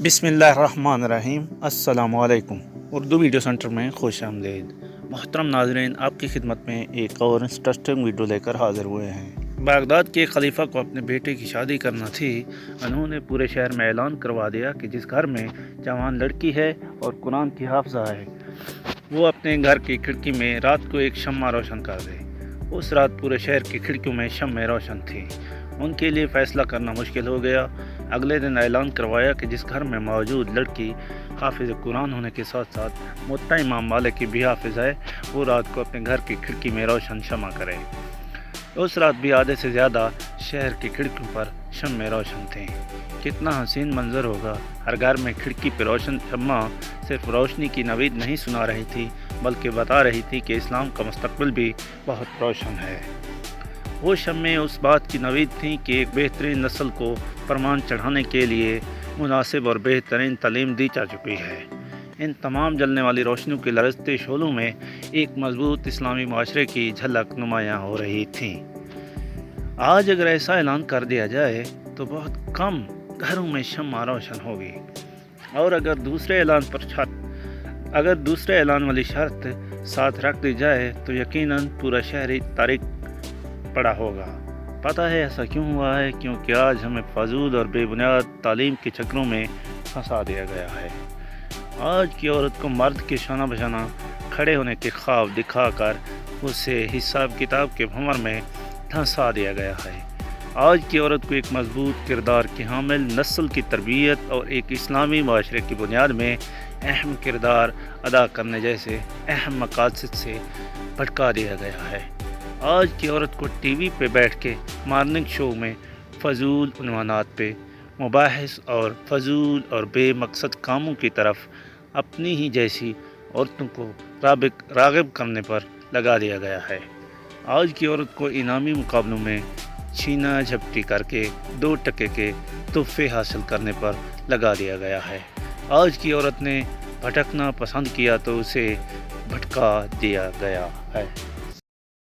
بسم اللہ الرحمن الرحیم۔ السلام علیکم۔ اردو ویڈیو سینٹر میں خوش آمدید۔ محترم ناظرین، آپ کی خدمت میں ایک اور انٹرسٹنگ ویڈیو لے کر حاضر ہوئے ہیں۔ بغداد کے خلیفہ کو اپنے بیٹے کی شادی کرنا تھی۔ انہوں نے پورے شہر میں اعلان کروا دیا کہ جس گھر میں جوان لڑکی ہے اور قرآن کی حافظہ ہے، وہ اپنے گھر کی کھڑکی میں رات کو ایک شمع روشن کر دے۔ اس رات پورے شہر کی کھڑکیوں میں شمع روشن تھی۔ ان کے لیے فیصلہ کرنا مشکل ہو گیا۔ اگلے دن اعلان کروایا کہ جس گھر میں موجود لڑکی حافظ قرآن ہونے کے ساتھ ساتھ مطع امام مالک کی بھی حافظ ہے، وہ رات کو اپنے گھر کی کھڑکی میں روشن شمع کرے۔ اس رات بھی آدھے سے زیادہ شہر کی کھڑکیوں پر شمع روشن تھیں۔ کتنا حسین منظر ہوگا۔ ہر گھر میں کھڑکی پہ روشن شمع صرف روشنی کی نوید نہیں سنا رہی تھی، بلکہ بتا رہی تھی کہ اسلام کا مستقبل بھی بہت روشن ہے۔ وہ شمع اس بات کی نوید تھیں کہ ایک بہترین نسل کو فرمان چڑھانے کے لیے مناسب اور بہترین تعلیم دی جا چکی ہے۔ ان تمام جلنے والی روشنیوں کے لرزتے شعلوں میں ایک مضبوط اسلامی معاشرے کی جھلک نمایاں ہو رہی تھی۔ آج اگر ایسا اعلان کر دیا جائے تو بہت کم گھروں میں شمع روشن ہوگی، اور اگر دوسرے اعلان والی شرط ساتھ رکھ دی جائے تو یقیناً پورا شہر تاریک پڑا ہوگا۔ پتہ ہے ایسا کیوں ہوا ہے؟ کیونکہ آج ہمیں فضول اور بے بنیاد تعلیم کے چکروں میں پھنسا دیا گیا ہے۔ آج کی عورت کو مرد کے شانہ بشانہ کھڑے ہونے کے خواب دکھا کر اسے حساب کتاب کے بھنور میں دھنسا دیا گیا ہے۔ آج کی عورت کو ایک مضبوط کردار کی حامل نسل کی تربیت اور ایک اسلامی معاشرے کی بنیاد میں اہم کردار ادا کرنے جیسے اہم مقاصد سے بھٹکا دیا گیا ہے۔ آج کی عورت کو ٹی وی پہ بیٹھ کے مارننگ شو میں فضول عنوانات پہ مباحث اور فضول اور بے مقصد کاموں کی طرف اپنی ہی جیسی عورتوں کو راغب کرنے پر لگا دیا گیا ہے۔ آج کی عورت کو انعامی مقابلوں میں چھینا جھپٹی کر کے 2 ٹکے کے تحفے حاصل کرنے پر لگا دیا گیا ہے۔ آج کی عورت نے بھٹکنا پسند کیا تو اسے بھٹکا دیا گیا ہے۔